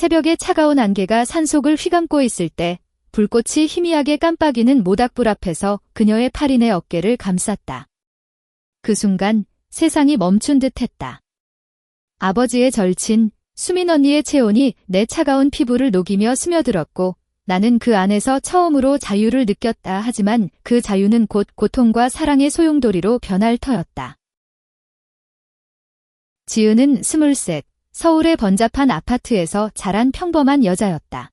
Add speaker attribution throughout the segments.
Speaker 1: 새벽에 차가운 안개가 산속을 휘감고 있을 때 불꽃이 희미하게 깜빡이는 모닥불 앞에서 그녀의 팔이 내 어깨를 감쌌다. 그 순간 세상이 멈춘 듯 했다. 아버지의 절친, 수민 언니의 체온이 내 차가운 피부를 녹이며 스며들었고 나는 그 안에서 처음으로 자유를 느꼈다. 하지만 그 자유는 곧 고통과 사랑의 소용돌이로 변할 터였다. 지은은 23, 서울의 번잡한 아파트에서 자란 평범한 여자였다.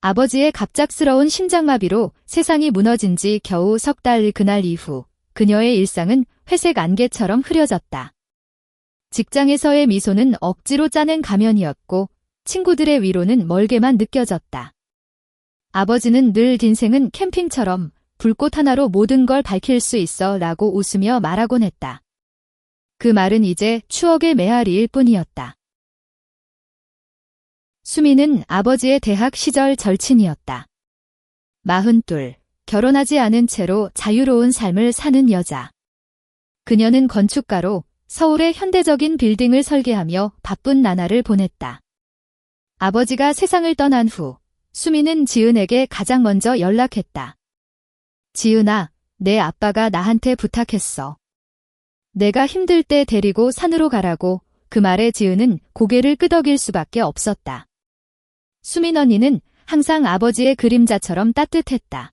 Speaker 1: 아버지의 갑작스러운 심장마비로 세상이 무너진 지 겨우 석 달 그날 이후 그녀의 일상은 회색 안개처럼 흐려졌다. 직장에서의 미소는 억지로 짜낸 가면이었고 친구들의 위로는 멀게만 느껴졌다. 아버지는 늘 인생은 캠핑처럼 불꽃 하나로 모든 걸 밝힐 수 있어 라고 웃으며 말하곤 했다. 그 말은 이제 추억의 메아리일 뿐이었다. 수미는 아버지의 대학 시절 절친이었다. 42, 결혼하지 않은 채로 자유로운 삶을 사는 여자. 그녀는 건축가로 서울의 현대적인 빌딩을 설계하며 바쁜 나날을 보냈다. 아버지가 세상을 떠난 후 수미는 지은에게 가장 먼저 연락했다. 지은아, 내 아빠가 나한테 부탁했어. 내가 힘들 때 데리고 산으로 가라고. 그 말에 지은은 고개를 끄덕일 수밖에 없었다. 수민 언니는 항상 아버지의 그림자처럼 따뜻했다.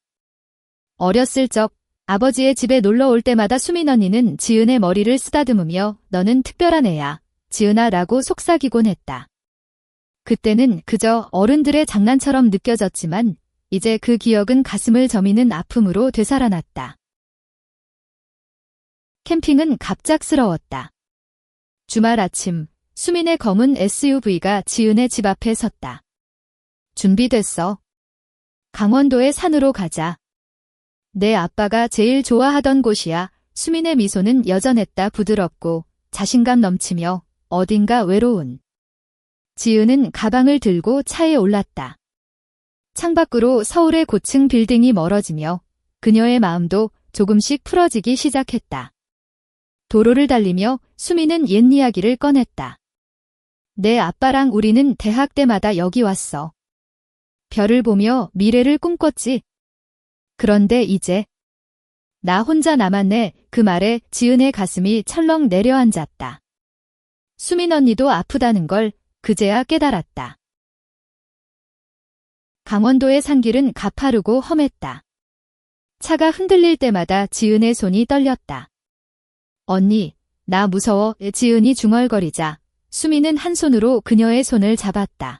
Speaker 1: 어렸을 적 아버지의 집에 놀러 올 때마다 수민 언니는 지은의 머리를 쓰다듬으며 너는 특별한 애야, 지은아 라고 속삭이곤 했다. 그때는 그저 어른들의 장난처럼 느껴졌지만 이제 그 기억은 가슴을 저미는 아픔으로 되살아났다. 캠핑은 갑작스러웠다. 주말 아침, 수민의 검은 SUV가 지은의 집 앞에 섰다. 준비됐어. 강원도의 산으로 가자. 내 아빠가 제일 좋아하던 곳이야. 수민의 미소는 여전했다. 부드럽고 자신감 넘치며 어딘가 외로운. 지은은 가방을 들고 차에 올랐다. 창밖으로 서울의 고층 빌딩이 멀어지며 그녀의 마음도 조금씩 풀어지기 시작했다. 도로를 달리며 수민은 옛 이야기를 꺼냈다. 내 아빠랑 우리는 대학 때마다 여기 왔어. 별을 보며 미래를 꿈꿨지. 그런데 이제 나 혼자 남았네. 그 말에 지은의 가슴이 철렁 내려앉았다. 수민 언니도 아프다는 걸 그제야 깨달았다. 강원도의 산길은 가파르고 험했다. 차가 흔들릴 때마다 지은의 손이 떨렸다. 언니, 나 무서워. 지은이 중얼거리자 수민은 한 손으로 그녀의 손을 잡았다.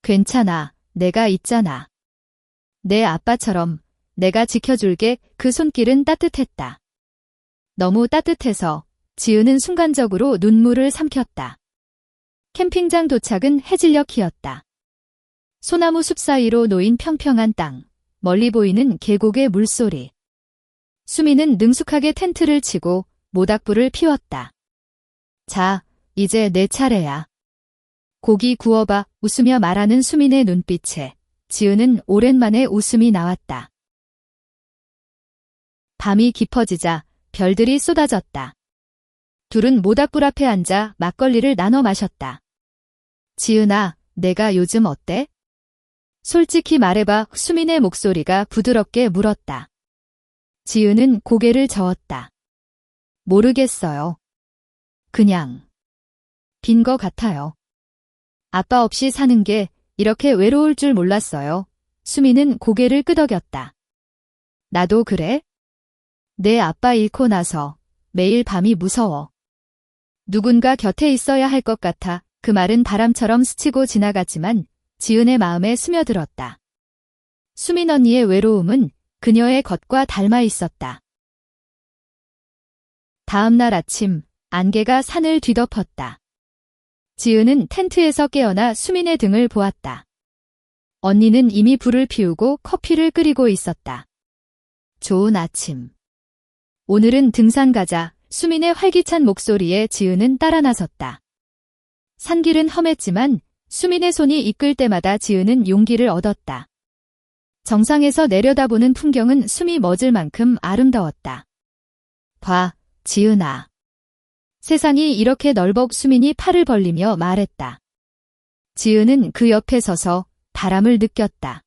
Speaker 1: 괜찮아. 내가 있잖아. 내 아빠처럼 내가 지켜줄게. 그 손길은 따뜻했다. 너무 따뜻해서 지은은 순간적으로 눈물을 삼켰다. 캠핑장 도착은 해질녘이었다. 소나무 숲 사이로 놓인 평평한 땅, 멀리 보이는 계곡의 물소리. 수민은 능숙하게 텐트를 치고 모닥불을 피웠다. 자, 이제 내 차례야. 고기 구워봐. 웃으며 말하는 수민의 눈빛에 지은은 오랜만에 웃음이 나왔다. 밤이 깊어지자 별들이 쏟아졌다. 둘은 모닥불 앞에 앉아 막걸리를 나눠 마셨다. 지은아, 내가 요즘 어때? 솔직히 말해봐. 수민의 목소리가 부드럽게 물었다. 지은은 고개를 저었다. 모르겠어요. 그냥 빈 거 같아요. 아빠 없이 사는 게 이렇게 외로울 줄 몰랐어요. 수민은 고개를 끄덕였다. 나도 그래? 내 아빠 잃고 나서 매일 밤이 무서워. 누군가 곁에 있어야 할 것 같아. 그 말은 바람처럼 스치고 지나갔지만 지은의 마음에 스며들었다. 수민 언니의 외로움은 그녀의 것과 닮아 있었다. 다음 날 아침, 안개가 산을 뒤덮었다. 지은은 텐트에서 깨어나 수민의 등을 보았다. 언니는 이미 불을 피우고 커피를 끓이고 있었다. 좋은 아침. 오늘은 등산 가자. 수민의 활기찬 목소리에 지은은 따라 나섰다. 산길은 험했지만 수민의 손이 이끌 때마다 지은은 용기를 얻었다. 정상에서 내려다보는 풍경은 숨이 멎을 만큼 아름다웠다. 봐, 지은아. 세상이 이렇게 넓어. 수민이 팔을 벌리며 말했다. 지은은 그 옆에 서서 바람을 느꼈다.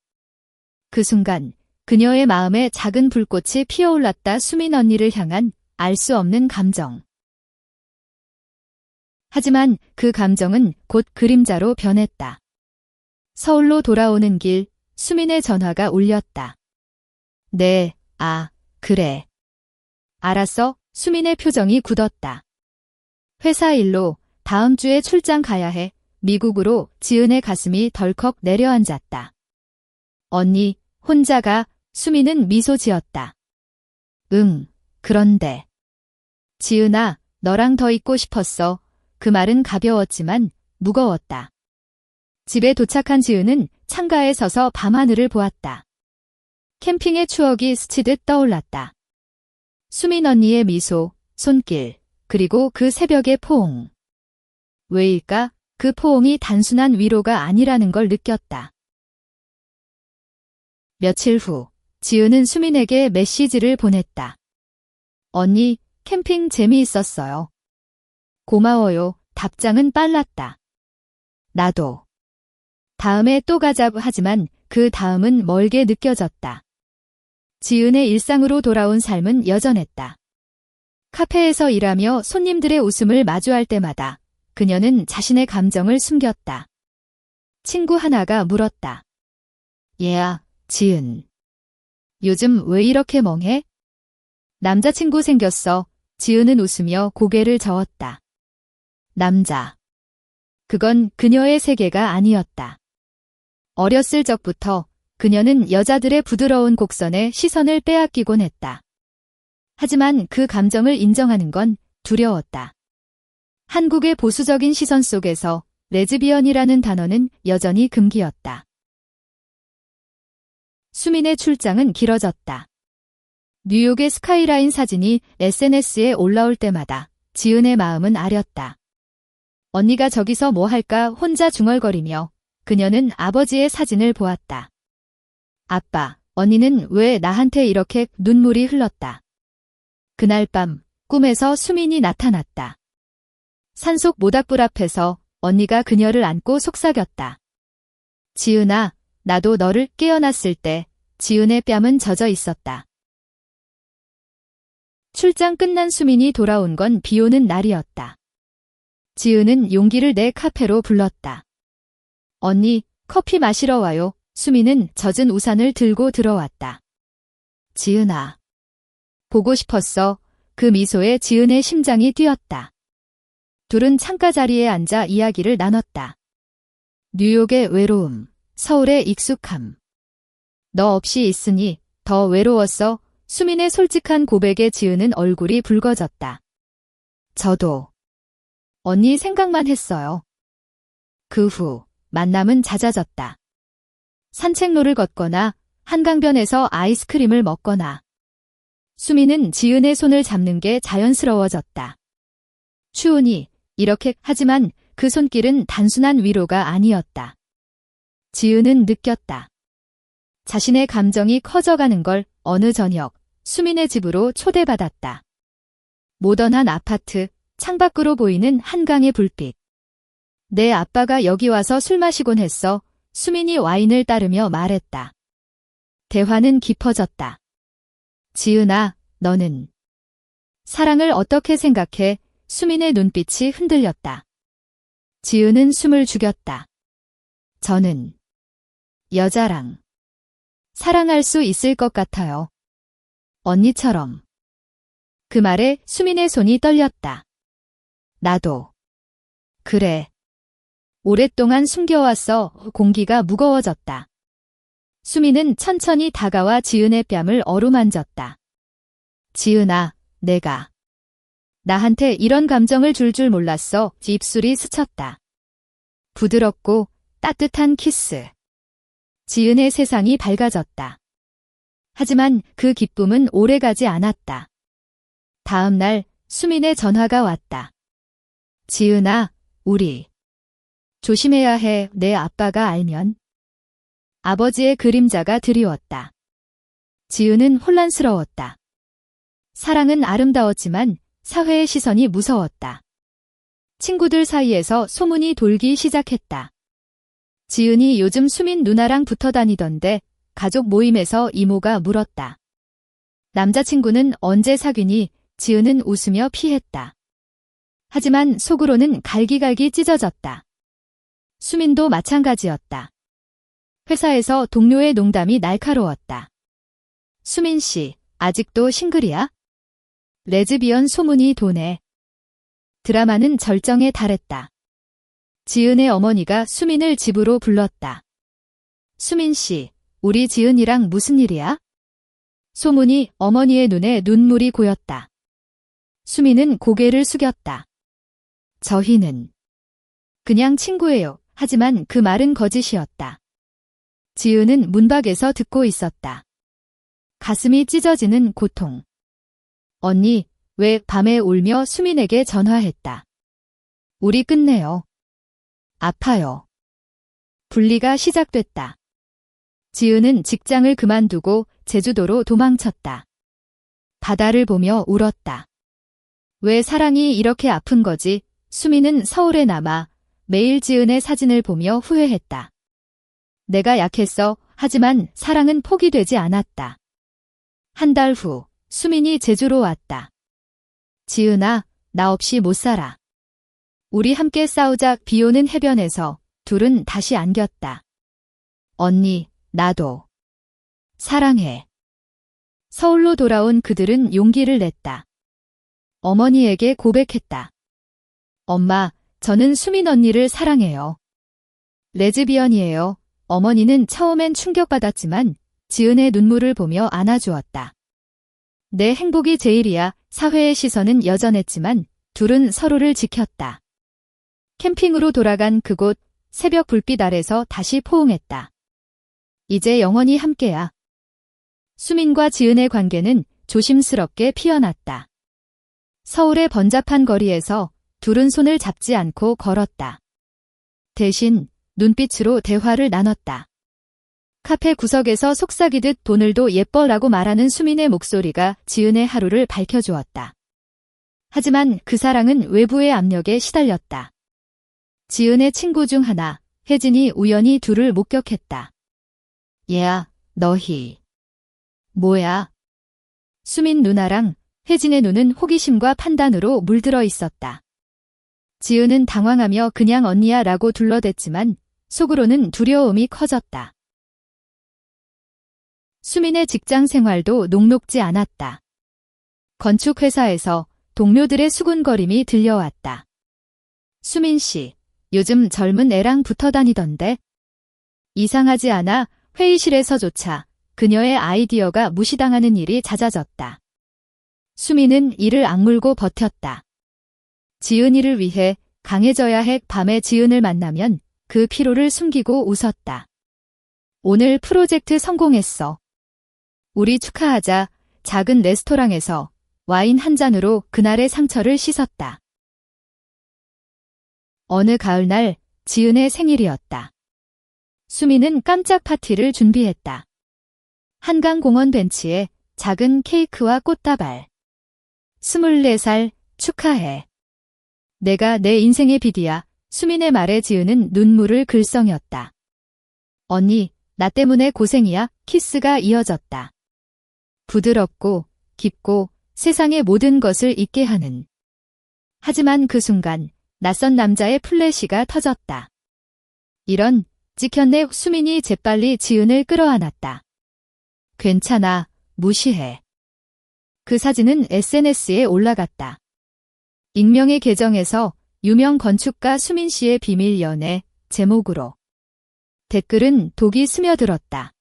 Speaker 1: 그 순간 그녀의 마음에 작은 불꽃이 피어올랐다. 수민 언니를 향한 알 수 없는 감정. 하지만 그 감정은 곧 그림자로 변했다. 서울로 돌아오는 길, 수민의 전화가 울렸다. 네, 그래. 알았어. 수민의 표정이 굳었다. 회사 일로 다음 주에 출장 가야 해. 미국으로. 지은의 가슴이 덜컥 내려앉았다. 언니, 혼자 가. 수민은 미소 지었다. 응, 그런데. 지은아, 너랑 더 있고 싶었어. 그 말은 가벼웠지만 무거웠다. 집에 도착한 지은은 창가에 서서 밤하늘을 보았다. 캠핑의 추억이 스치듯 떠올랐다. 수민 언니의 미소, 손길, 그리고 그 새벽의 포옹. 왜일까? 그 포옹이 단순한 위로가 아니라는 걸 느꼈다. 며칠 후, 지은은 수민에게 메시지를 보냈다. 언니, 캠핑 재미있었어요. 고마워요. 답장은 빨랐다. 나도. 다음에 또 가자. 하지만 그 다음은 멀게 느껴졌다. 지은의 일상으로 돌아온 삶은 여전했다. 카페에서 일하며 손님들의 웃음을 마주할 때마다 그녀는 자신의 감정을 숨겼다. 친구 하나가 물었다. 얘야, 지은. 요즘 왜 이렇게 멍해? 남자친구 생겼어. 지은은 웃으며 고개를 저었다. 남자. 그건 그녀의 세계가 아니었다. 어렸을 적부터 그녀는 여자들의 부드러운 곡선에 시선을 빼앗기곤 했다. 하지만 그 감정을 인정하는 건 두려웠다. 한국의 보수적인 시선 속에서 레즈비언이라는 단어는 여전히 금기였다. 수민의 출장은 길어졌다. 뉴욕의 스카이라인 사진이 SNS에 올라올 때마다 지은의 마음은 아렸다. 언니가 저기서 뭐 할까 혼자 중얼거리며 그녀는 아버지의 사진을 보았다. 아빠, 언니는 왜 나한테 이렇게 눈물이 흘렀다. 그날 밤 꿈에서 수민이 나타났다. 산속 모닥불 앞에서 언니가 그녀를 안고 속삭였다. 지은아, 나도 너를 깨어났을 때 지은의 뺨은 젖어 있었다. 출장 끝난 수민이 돌아온 건 비오는 날이었다. 지은은 용기를 내 카페로 불렀다. 언니, 커피 마시러 와요. 수민은 젖은 우산을 들고 들어왔다. 지은아. 보고 싶었어. 그 미소에 지은의 심장이 뛰었다. 둘은 창가 자리에 앉아 이야기를 나눴다. 뉴욕의 외로움, 서울의 익숙함. 너 없이 있으니 더 외로웠어. 수민의 솔직한 고백에 지은은 얼굴이 붉어졌다. 저도. 언니 생각만 했어요. 그 후 만남은 잦아졌다. 산책로를 걷거나 한강변에서 아이스크림을 먹거나. 수민은 지은의 손을 잡는 게 자연스러워졌다. 추운이 이렇게 하지만 그 손길은 단순한 위로가 아니었다. 지은은 느꼈다. 자신의 감정이 커져가는 걸. 어느 저녁 수민의 집으로 초대받았다. 모던한 아파트, 창밖으로 보이는 한강의 불빛. 내 아빠가 여기 와서 술 마시곤 했어. 수민이 와인을 따르며 말했다. 대화는 깊어졌다. 지은아, 너는 사랑을 어떻게 생각해? 수민의 눈빛이 흔들렸다. 지은은 숨을 죽였다. 저는 여자랑 사랑할 수 있을 것 같아요. 언니처럼. 그 말에 수민의 손이 떨렸다. 나도. 그래. 오랫동안 숨겨왔어. 공기가 무거워졌다. 수민은 천천히 다가와 지은의 뺨을 어루만졌다. 지은아, 내가 나한테 이런 감정을 줄 줄 몰랐어. 입술이 스쳤다. 부드럽고 따뜻한 키스. 지은의 세상이 밝아졌다. 하지만 그 기쁨은 오래가지 않았다. 다음 날 수민의 전화가 왔다. 지은아, 우리 조심해야 해. 내 아빠가 알면. 아버지의 그림자가 드리웠다. 지은은 혼란스러웠다. 사랑은 아름다웠지만 사회의 시선이 무서웠다. 친구들 사이에서 소문이 돌기 시작했다. 지은이 요즘 수민 누나랑 붙어 다니던데 가족 모임에서 이모가 물었다. 남자친구는 언제 사귀니? 지은은 웃으며 피했다. 하지만 속으로는 갈기갈기 찢어졌다. 수민도 마찬가지였다. 회사에서 동료의 농담이 날카로웠다. 수민 씨, 아직도 싱글이야? 레즈비언 소문이 도네. 드라마는 절정에 달했다. 지은의 어머니가 수민을 집으로 불렀다. 수민 씨, 우리 지은이랑 무슨 일이야? 소문이 어머니의 눈에 눈물이 고였다. 수민은 고개를 숙였다. 저희는 그냥 친구예요. 하지만 그 말은 거짓이었다. 지은은 문밖에서 듣고 있었다. 가슴이 찢어지는 고통. 언니, 왜 밤에 울며 수민에게 전화했다. 우리 끝내요. 아파요. 분리가 시작됐다. 지은은 직장을 그만두고 제주도로 도망쳤다. 바다를 보며 울었다. 왜 사랑이 이렇게 아픈 거지? 수민은 서울에 남아 매일 지은의 사진을 보며 후회했다. 내가 약했어. 하지만 사랑은 포기되지 않았다. 한 달 후, 수민이 제주로 왔다. 지은아, 나 없이 못 살아. 우리 함께 싸우자. 비오는 해변에서 둘은 다시 안겼다. 언니, 나도 사랑해. 서울로 돌아온 그들은 용기를 냈다. 어머니에게 고백했다. 엄마, 저는 수민 언니를 사랑해요. 레즈비언이에요. 어머니는 처음엔 충격받았지만 지은의 눈물을 보며 안아주었다. 내 행복이 제일이야. 사회의 시선은 여전했지만 둘은 서로를 지켰다. 캠핑으로 돌아간 그곳, 새벽 불빛 아래서 다시 포옹했다. 이제 영원히 함께야. 수민과 지은의 관계는 조심스럽게 피어났다. 서울의 번잡한 거리에서 둘은 손을 잡지 않고 걸었다. 대신 눈빛으로 대화를 나눴다. 카페 구석에서 속삭이듯 오늘도 예뻐라고 말하는 수민의 목소리가 지은의 하루를 밝혀주었다. 하지만 그 사랑은 외부의 압력에 시달렸다. 지은의 친구 중 하나, 혜진이 우연히 둘을 목격했다. 얘야, 너희. 뭐야? 수민 누나랑 혜진의 눈은 호기심과 판단으로 물들어 있었다. 지은은 당황하며 그냥 언니야 라고 둘러댔지만 속으로는 두려움이 커졌다. 수민의 직장 생활도 녹록지 않았다. 건축회사에서 동료들의 수군거림이 들려왔다. 수민 씨, 요즘 젊은 애랑 붙어 다니던데? 이상하지 않아? 회의실에서조차 그녀의 아이디어가 무시당하는 일이 잦아졌다. 수민은 이를 악물고 버텼다. 지은이를 위해 강해져야 해. 밤에 지은을 만나면 그 피로를 숨기고 웃었다. 오늘 프로젝트 성공했어. 우리 축하하자. 작은 레스토랑에서 와인 한 잔으로 그날의 상처를 씻었다. 어느 가을날 지은의 생일이었다. 수민은 깜짝 파티를 준비했다. 한강공원 벤치에 작은 케이크와 꽃다발. 24살 축하해. 내가 내 인생의 비디야. 수민의 말에 지은은 눈물을 글썽였다. 언니, 나 때문에 고생이야. 키스가 이어졌다. 부드럽고 깊고 세상의 모든 것을 잊게 하는. 하지만 그 순간 낯선 남자의 플래시가 터졌다. 이런, 찍혔네. 수민이 재빨리 지은을 끌어안았다. 괜찮아, 무시해. 그 사진은 SNS에 올라갔다. 익명의 계정에서 유명 건축가 수민 씨의 비밀 연애 제목으로. 댓글은 독이 스며들었다.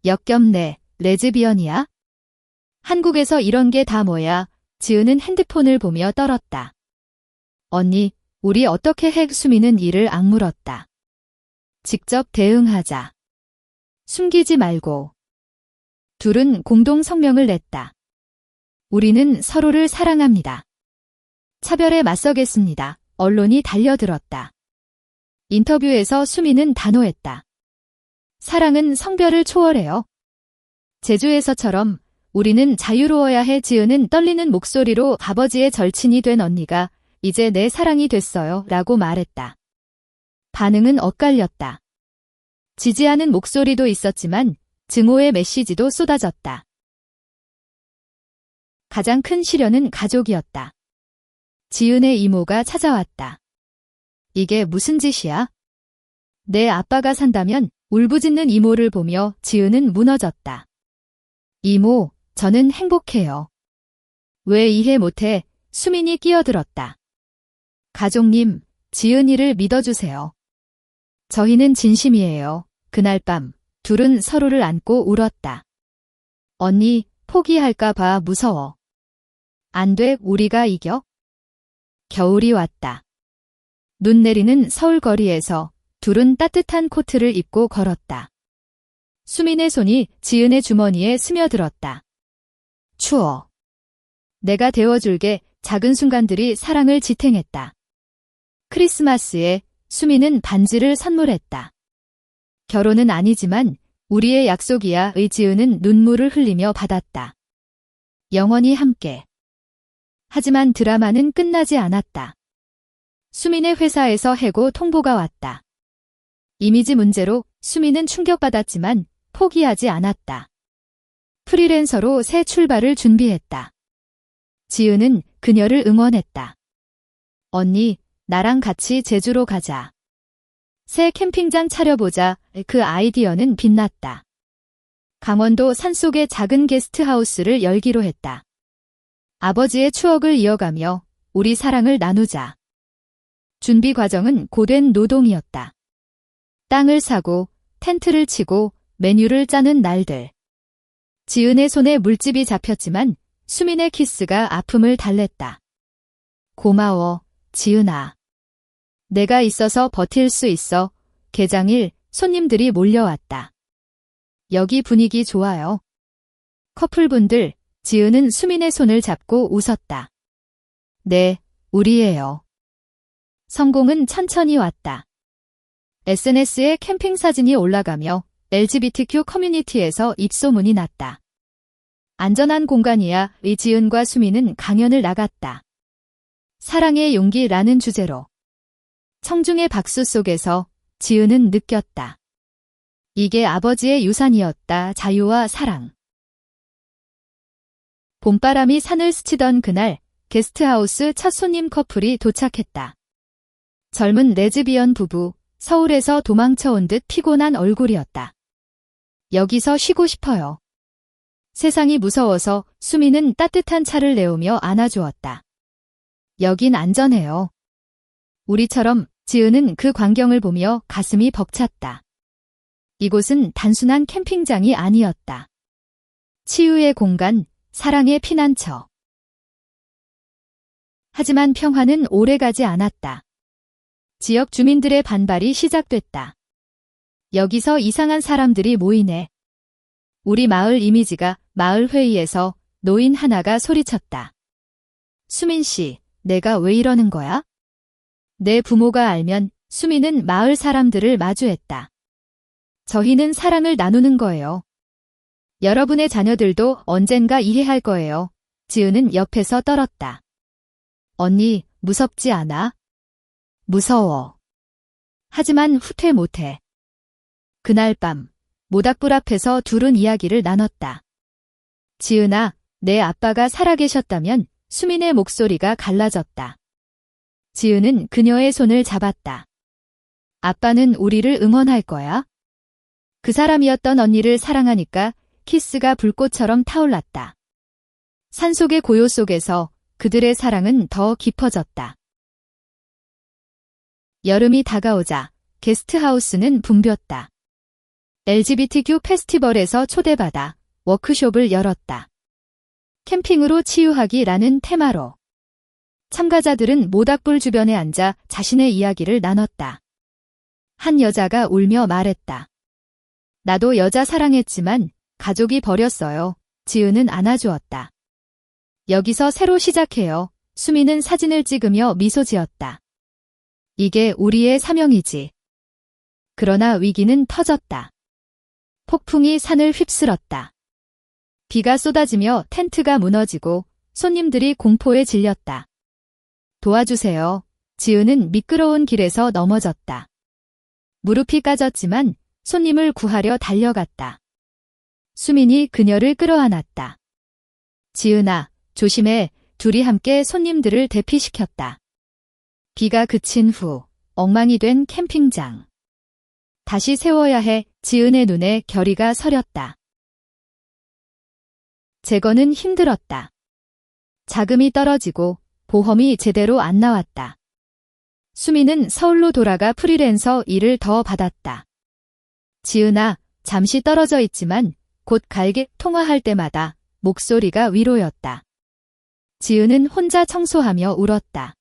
Speaker 1: 역겹네, 레즈비언이야? 한국에서 이런 게 다 뭐야? 지은은 핸드폰을 보며 떨었다. 언니, 우리 어떻게 해? 수민은 이를 악물었다. 직접 대응하자. 숨기지 말고. 둘은 공동 성명을 냈다. 우리는 서로를 사랑합니다. 차별에 맞서겠습니다. 언론이 달려들었다. 인터뷰에서 수민은 단호했다. 사랑은 성별을 초월해요. 제주에서처럼 우리는 자유로워야 해. 지은은 떨리는 목소리로 아버지의 절친이 된 언니가 이제 내 사랑이 됐어요 라고 말했다. 반응은 엇갈렸다. 지지하는 목소리도 있었지만 증오의 메시지도 쏟아졌다. 가장 큰 시련은 가족이었다. 지은의 이모가 찾아왔다. 이게 무슨 짓이야? 내 아빠가 산다면 울부짖는 이모를 보며 지은은 무너졌다. 이모, 저는 행복해요. 왜 이해 못해? 수민이 끼어들었다. 가족님, 지은이를 믿어주세요. 저희는 진심이에요. 그날 밤 둘은 서로를 안고 울었다. 언니, 포기할까봐 무서워. 안 돼, 우리가 이겨? 겨울이 왔다. 눈 내리는 서울 거리에서 둘은 따뜻한 코트를 입고 걸었다. 수민의 손이 지은의 주머니에 스며들었다. 추워. 내가 데워줄게. 작은 순간들이 사랑을 지탱했다. 크리스마스에 수민은 반지를 선물했다. 결혼은 아니지만 우리의 약속이야. 지은은 눈물을 흘리며 받았다. 영원히 함께. 하지만 드라마는 끝나지 않았다. 수민의 회사에서 해고 통보가 왔다. 이미지 문제로 수민은 충격받았지만 포기하지 않았다. 프리랜서로 새 출발을 준비했다. 지은은 그녀를 응원했다. 언니, 나랑 같이 제주로 가자. 새 캠핑장 차려보자. 그 아이디어는 빛났다. 강원도 산속의 작은 게스트하우스를 열기로 했다. 아버지의 추억을 이어가며 우리 사랑을 나누자. 준비 과정은 고된 노동이었다. 땅을 사고 텐트를 치고 메뉴를 짜는 날들. 지은의 손에 물집이 잡혔지만 수민의 키스가 아픔을 달랬다. 고마워, 지은아. 내가 있어서 버틸 수 있어. 개장일 손님들이 몰려왔다. 여기 분위기 좋아요. 커플분들, 지은은 수민의 손을 잡고 웃었다. 네, 우리예요. 성공은 천천히 왔다. SNS에 캠핑 사진이 올라가며 LGBTQ 커뮤니티에서 입소문이 났다. 안전한 공간이야. 지은과 수민은 강연을 나갔다. 사랑의 용기라는 주제로. 청중의 박수 속에서 지은은 느꼈다. 이게 아버지의 유산이었다. 자유와 사랑. 봄바람이 산을 스치던 그날 게스트하우스 첫 손님 커플이 도착했다. 젊은 레즈비언 부부, 서울에서 도망쳐온 듯 피곤한 얼굴이었다. 여기서 쉬고 싶어요. 세상이 무서워서 수민은 따뜻한 차를 내오며 안아주었다. 여긴 안전해요. 우리처럼. 지은은 그 광경을 보며 가슴이 벅찼다. 이곳은 단순한 캠핑장이 아니었다. 치유의 공간, 사랑의 피난처. 하지만 평화는 오래가지 않았다. 지역 주민들의 반발이 시작됐다. 여기서 이상한 사람들이 모이네. 우리 마을 이미지가. 마을 회의에서 노인 하나가 소리쳤다. 수민 씨, 내가 왜 이러는 거야? 내 부모가 알면. 수민은 마을 사람들을 마주했다. 저희는 사랑을 나누는 거예요. 여러분의 자녀들도 언젠가 이해할 거예요. 지은은 옆에서 떨었다. 언니, 무섭지 않아? 무서워. 하지만 후퇴 못해. 그날 밤 모닥불 앞에서 둘은 이야기를 나눴다. 지은아, 내 아빠가 살아계셨다면. 수민의 목소리가 갈라졌다. 지은은 그녀의 손을 잡았다. 아빠는 우리를 응원할 거야. 그 사람이었던 언니를 사랑하니까. 키스가 불꽃처럼 타올랐다. 산속의 고요 속에서 그들의 사랑은 더 깊어졌다. 여름이 다가오자 게스트하우스는 붐볐다. LGBTQ 페스티벌에서 초대받아 워크숍을 열었다. 캠핑으로 치유하기라는 테마로. 참가자들은 모닥불 주변에 앉아 자신의 이야기를 나눴다. 한 여자가 울며 말했다. 나도 여자 사랑했지만 가족이 버렸어요. 지은은 안아주었다. 여기서 새로 시작해요. 수민은 사진을 찍으며 미소 지었다. 이게 우리의 사명이지. 그러나 위기는 터졌다. 폭풍이 산을 휩쓸었다. 비가 쏟아지며 텐트가 무너지고 손님들이 공포에 질렸다. 도와주세요. 지은은 미끄러운 길에서 넘어졌다. 무릎이 까졌지만 손님을 구하려 달려갔다. 수민이 그녀를 끌어안았다. 지은아, 조심해. 둘이 함께 손님들을 대피시켰다. 비가 그친 후 엉망이 된 캠핑장. 다시 세워야 해. 지은의 눈에 결의가 서렸다. 재건은 힘들었다. 자금이 떨어지고 보험이 제대로 안 나왔다. 수민은 서울로 돌아가 프리랜서 일을 더 받았다. 지은아, 잠시 떨어져 있지만 곧 갈게. 통화할 때마다 목소리가 위로였다. 지은은 혼자 청소하며 울었다.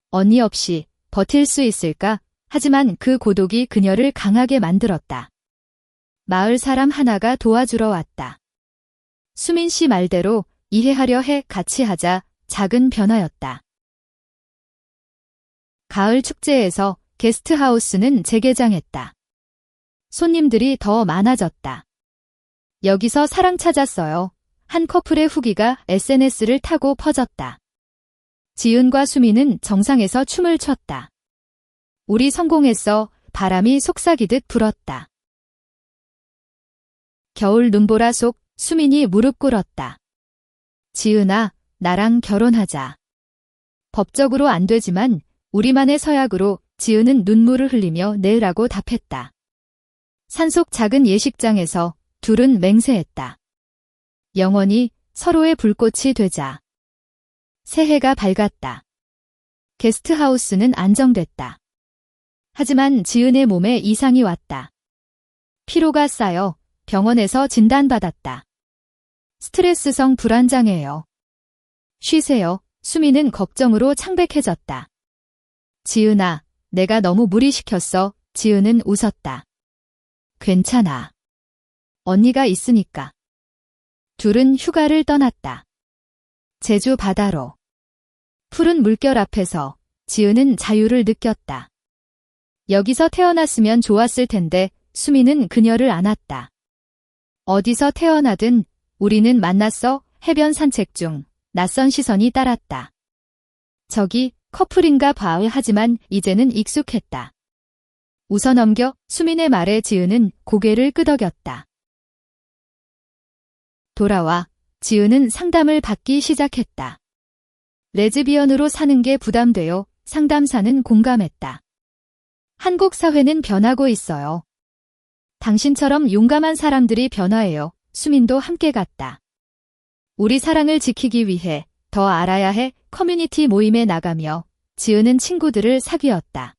Speaker 1: 언니 없이 버틸 수 있을까? 하지만 그 고독이 그녀를 강하게 만들었다. 마을 사람 하나가 도와주러 왔다. 수민 씨 말대로 이해하려 해. 같이 하자. 작은 변화였다. 가을 축제에서 게스트하우스는 재개장했다. 손님들이 더 많아졌다. 여기서 사랑 찾았어요. 한 커플의 후기가 SNS를 타고 퍼졌다. 지은과 수민은 정상에서 춤을 췄다. 우리 성공했어. 바람이 속삭이듯 불었다. 겨울 눈보라 속 수민이 무릎 꿇었다. 지은아, 나랑 결혼하자. 법적으로 안 되지만 우리만의 서약으로. 지은은 눈물을 흘리며 네라고 답했다. 산속 작은 예식장에서 둘은 맹세했다. 영원히 서로의 불꽃이 되자. 새해가 밝았다. 게스트하우스는 안정됐다. 하지만 지은의 몸에 이상이 왔다. 피로가 쌓여 병원에서 진단받았다. 스트레스성 불안장애요. 쉬세요. 수민은 걱정으로 창백해졌다. 지은아, 내가 너무 무리시켰어. 지은은 웃었다. 괜찮아. 언니가 있으니까. 둘은 휴가를 떠났다. 제주 바다로. 푸른 물결 앞에서 지은은 자유를 느꼈다. 여기서 태어났으면 좋았을 텐데. 수민은 그녀를 안았다. 어디서 태어나든 우리는 만났어. 해변 산책 중 낯선 시선이 따랐다. 저기 커플인가 봐. 하지만 이제는 익숙했다. 웃어넘겨. 수민의 말에 지은은 고개를 끄덕였다. 돌아와. 지은은 상담을 받기 시작했다. 레즈비언으로 사는 게 부담돼요. 상담사는 공감했다. 한국 사회는 변하고 있어요. 당신처럼 용감한 사람들이 변화해요. 수민도 함께 갔다. 우리 사랑을 지키기 위해 더 알아야 해. 커뮤니티 모임에 나가며 지은은 친구들을 사귀었다.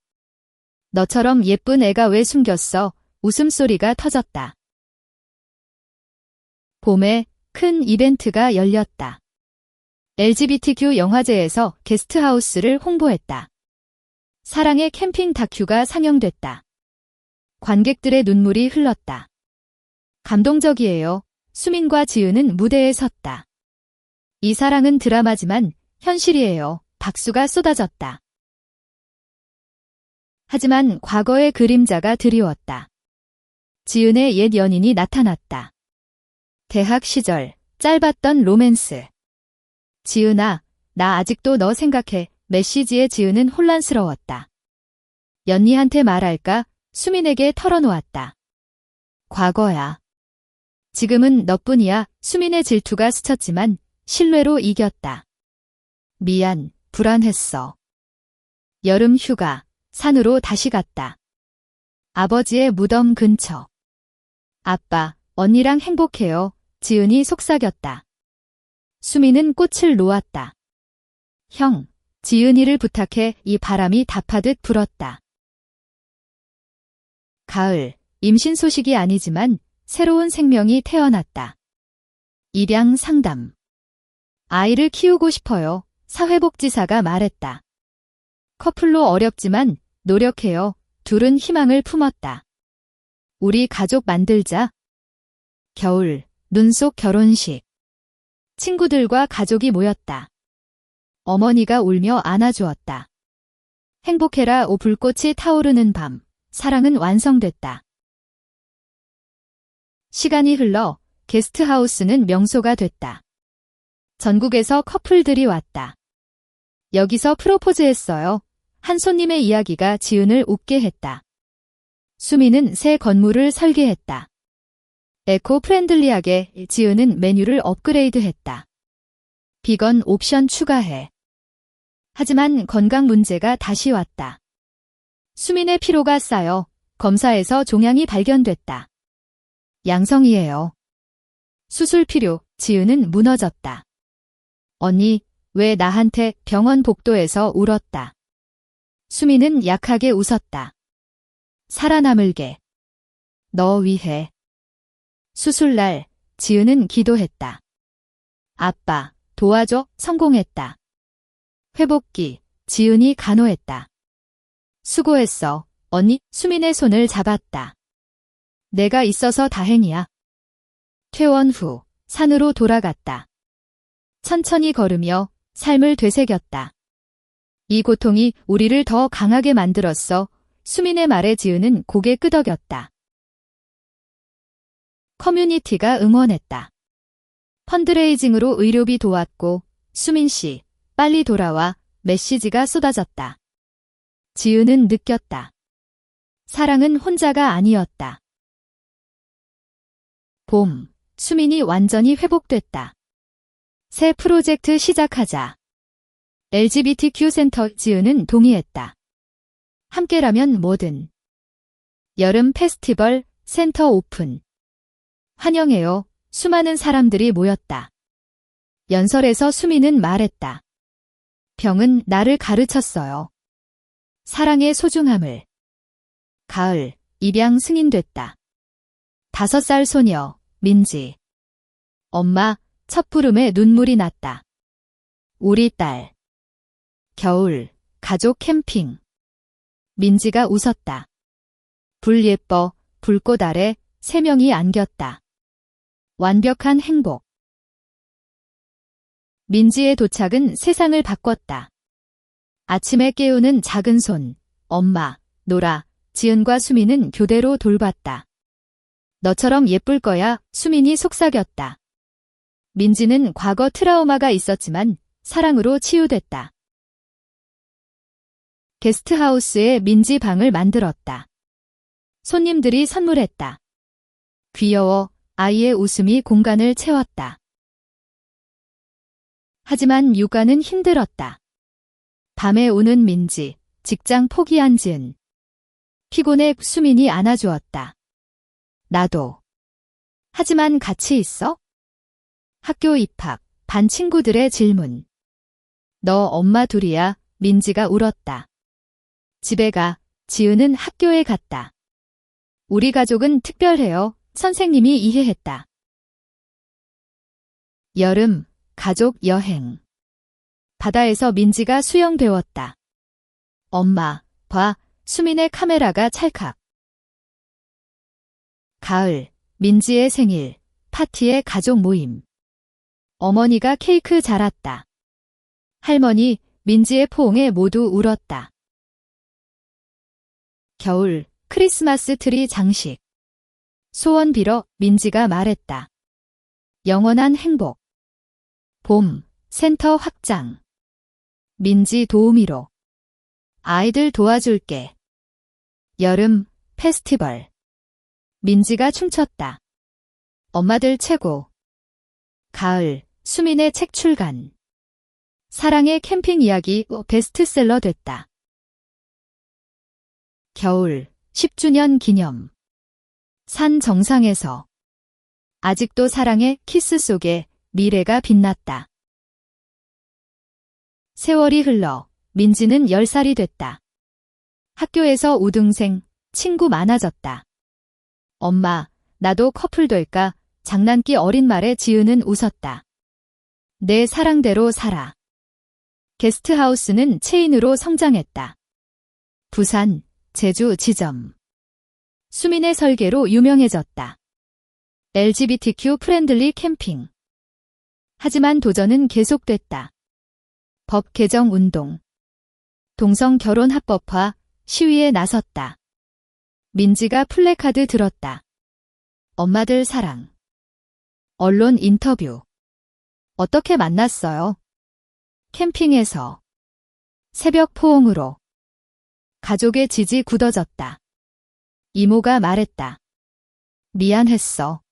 Speaker 1: 너처럼 예쁜 애가 왜 숨겼어? 웃음소리가 터졌다. 봄에 큰 이벤트가 열렸다. LGBTQ 영화제에서 게스트하우스를 홍보했다. 사랑의 캠핑 다큐가 상영됐다. 관객들의 눈물이 흘렀다. 감동적이에요. 수민과 지은은 무대에 섰다. 이 사랑은 드라마지만 현실이에요. 박수가 쏟아졌다. 하지만 과거의 그림자가 드리웠다. 지은의 옛 연인이 나타났다. 대학 시절 짧았던 로맨스. 지은아, 나 아직도 너 생각해. 메시지에 지은은 혼란스러웠다. 연니한테 말할까? 수민에게 털어놓았다. 과거야. 지금은 너뿐이야. 수민의 질투가 스쳤지만 신뢰로 이겼다. 미안, 불안했어. 여름 휴가, 산으로 다시 갔다. 아버지의 무덤 근처. 아빠, 언니랑 행복해요. 지은이 속삭였다. 수민은 꽃을 놓았다. 형, 지은이를 부탁해. 이 바람이 답하듯 불었다. 가을, 임신 소식이 아니지만 새로운 생명이 태어났다. 입양 상담. 아이를 키우고 싶어요. 사회복지사가 말했다. 커플로 어렵지만 노력해요. 둘은 희망을 품었다. 우리 가족 만들자. 겨울, 눈 속 결혼식. 친구들과 가족이 모였다. 어머니가 울며 안아주었다. 행복해라. 오 불꽃이 타오르는 밤. 사랑은 완성됐다. 시간이 흘러 게스트하우스는 명소가 됐다. 전국에서 커플들이 왔다. 여기서 프로포즈했어요. 한 손님의 이야기가 지은을 웃게 했다. 수미는 새 건물을 설계했다. 에코 프렌들리하게 지은은 메뉴를 업그레이드했다. 비건 옵션 추가해. 하지만 건강 문제가 다시 왔다. 수민의 피로가 쌓여 검사에서 종양이 발견됐다. 양성이에요. 수술 필요. 지은은 무너졌다. 언니, 왜 나한테 병원 복도에서 울었다. 수민은 약하게 웃었다. 살아남을게. 너 위해. 수술날, 지은은 기도했다. 아빠, 도와줘. 성공했다. 회복기, 지은이 간호했다. 수고했어, 언니. 수민의 손을 잡았다. 내가 있어서 다행이야. 퇴원 후, 산으로 돌아갔다. 천천히 걸으며 삶을 되새겼다. 이 고통이 우리를 더 강하게 만들었어. 수민의 말에 지은은 고개 끄덕였다. 커뮤니티가 응원했다. 펀드레이징으로 의료비 도왔고, 수민 씨, 빨리 돌아와. 메시지가 쏟아졌다. 지은은 느꼈다. 사랑은 혼자가 아니었다. 봄, 수민이 완전히 회복됐다. 새 프로젝트 시작하자. LGBTQ 센터. 지은은 동의했다. 함께라면 뭐든. 여름 페스티벌 센터 오픈. 환영해요. 수많은 사람들이 모였다. 연설에서 수민은 말했다. 병은 나를 가르쳤어요. 사랑의 소중함을. 가을, 입양 승인됐다. 5살 소녀, 민지. 엄마, 첫부름에 눈물이 났다. 우리 딸. 겨울, 가족 캠핑. 민지가 웃었다. 불 예뻐, 불꽃 아래 3명이 안겼다. 완벽한 행복. 민지의 도착은 세상을 바꿨다. 아침에 깨우는 작은 손, 엄마, 놀아. 지은과 수민은 교대로 돌봤다. 너처럼 예쁠 거야. 수민이 속삭였다. 민지는 과거 트라우마가 있었지만 사랑으로 치유됐다. 게스트하우스에 민지 방을 만들었다. 손님들이 선물했다. 귀여워. 아이의 웃음이 공간을 채웠다. 하지만 육아는 힘들었다. 밤에 우는 민지, 직장 포기한 지은. 피곤해. 수민이 안아주었다. 나도. 하지만 같이 있어? 학교 입학, 반 친구들의 질문. 너 엄마 둘이야. 민지가 울었다. 집에 가. 지은은 학교에 갔다. 우리 가족은 특별해요. 선생님이 이해했다. 여름, 가족 여행. 바다에서 민지가 수영 배웠다. 엄마, 봐. 수민의 카메라가 찰칵. 가을, 민지의 생일, 파티의 가족 모임. 어머니가 케이크 잘랐다. 할머니, 민지의 포옹에 모두 울었다. 겨울, 크리스마스 트리 장식. 소원 빌어. 민지가 말했다. 영원한 행복. 봄, 센터 확장. 민지 도우미로. 아이들 도와줄게. 여름, 페스티벌. 민지가 춤췄다. 엄마들 최고. 가을, 수민의 책 출간. 사랑의 캠핑 이야기 베스트셀러 됐다. 겨울, 10주년 기념. 산 정상에서. 아직도 사랑의 키스 속에 미래가 빛났다. 세월이 흘러 민지는 10살이 됐다. 학교에서 우등생, 친구 많아졌다. 엄마, 나도 커플 될까? 장난기 어린 말에 지은은 웃었다. 내 사랑대로 살아. 게스트하우스는 체인으로 성장했다. 부산, 제주 지점. 수민의 설계로 유명해졌다. LGBTQ 프렌들리 캠핑. 하지만 도전은 계속됐다. 법 개정 운동. 동성 결혼 합법화 시위에 나섰다. 민지가 플래카드 들었다. 엄마들 사랑. 언론 인터뷰. 어떻게 만났어요? 캠핑에서. 새벽 포옹으로. 가족의 지지 굳어졌다. 이모가 말했다. 미안했어.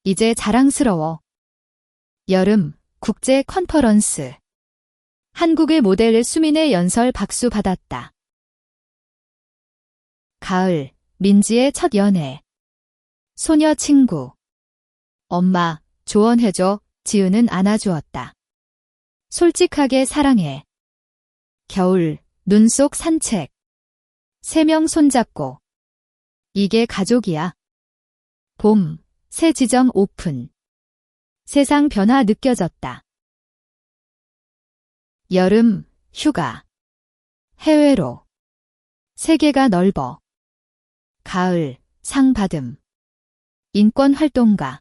Speaker 1: 이제 자랑스러워. 여름, 국제 컨퍼런스. 한국의 모델 수민의 연설 박수 받았다. 가을, 민지의 첫 연애. 소녀 친구. 엄마, 조언해줘. 지은은 안아주었다. 솔직하게 사랑해. 겨울, 눈 속 산책. 3명 손잡고. 이게 가족이야. 봄, 새 지점 오픈. 세상 변화 느껴졌다. 여름, 휴가. 해외로. 세계가 넓어. 가을, 상 받음. 인권 활동가.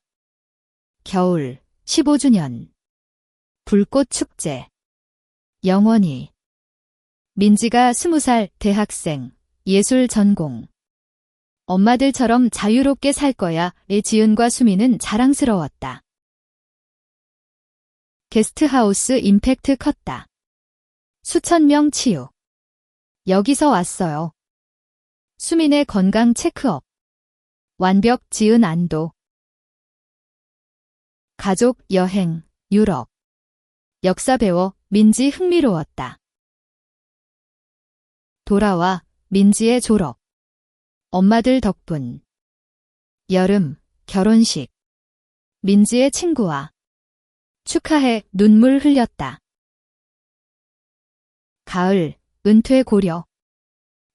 Speaker 1: 겨울, 15주년. 불꽃 축제. 영원히. 민지가 20살 대학생, 예술 전공. 엄마들처럼 자유롭게 살 거야. 지은과 수민은 자랑스러웠다. 게스트하우스 임팩트 컸다. 수천 명 치유. 여기서 왔어요. 수민의 건강 체크업. 완벽 지은 안도. 가족 여행, 유럽. 역사 배워 민지 흥미로웠다. 돌아와 민지의 졸업. 엄마들 덕분. 여름, 결혼식. 민지의 친구와. 축하해 눈물 흘렸다. 가을, 은퇴 고려.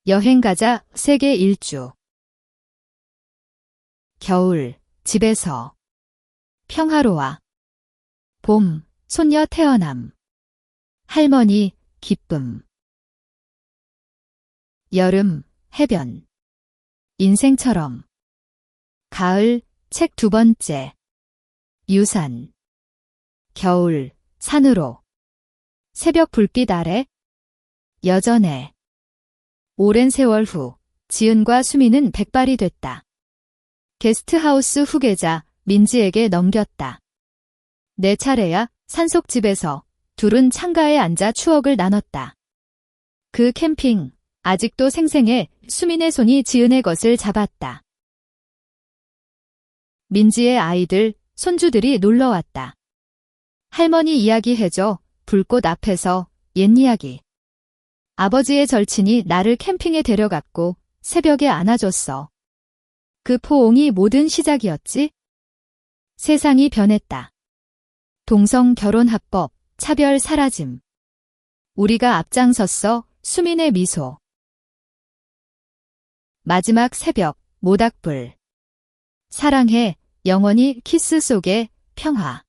Speaker 1: 여행 가자 세계 일주. 겨울, 집에서. 평화로워. 봄, 손녀 태어남. 할머니, 기쁨. 여름, 해변. 인생처럼. 가을, 책 2번째. 유산. 겨울, 산으로. 새벽 불빛 아래. 여전해. 오랜 세월 후, 지은과 수민은 백발이 됐다. 게스트하우스 후계자, 민지에게 넘겼다. 내 차례야. 산속집에서 둘은 창가에 앉아 추억을 나눴다. 그 캠핑, 아직도 생생해. 수민의 손이 지은의 것을 잡았다. 민지의 아이들, 손주들이 놀러왔다. 할머니 이야기해줘. 불꽃 앞에서 옛 이야기. 아버지의 절친이 나를 캠핑에 데려갔고 새벽에 안아줬어. 그 포옹이 모든 시작이었지? 세상이 변했다. 동성 결혼 합법, 차별 사라짐. 우리가 앞장섰어. 수민의 미소. 마지막 새벽, 모닥불. 사랑해, 영원히 키스 속의 평화.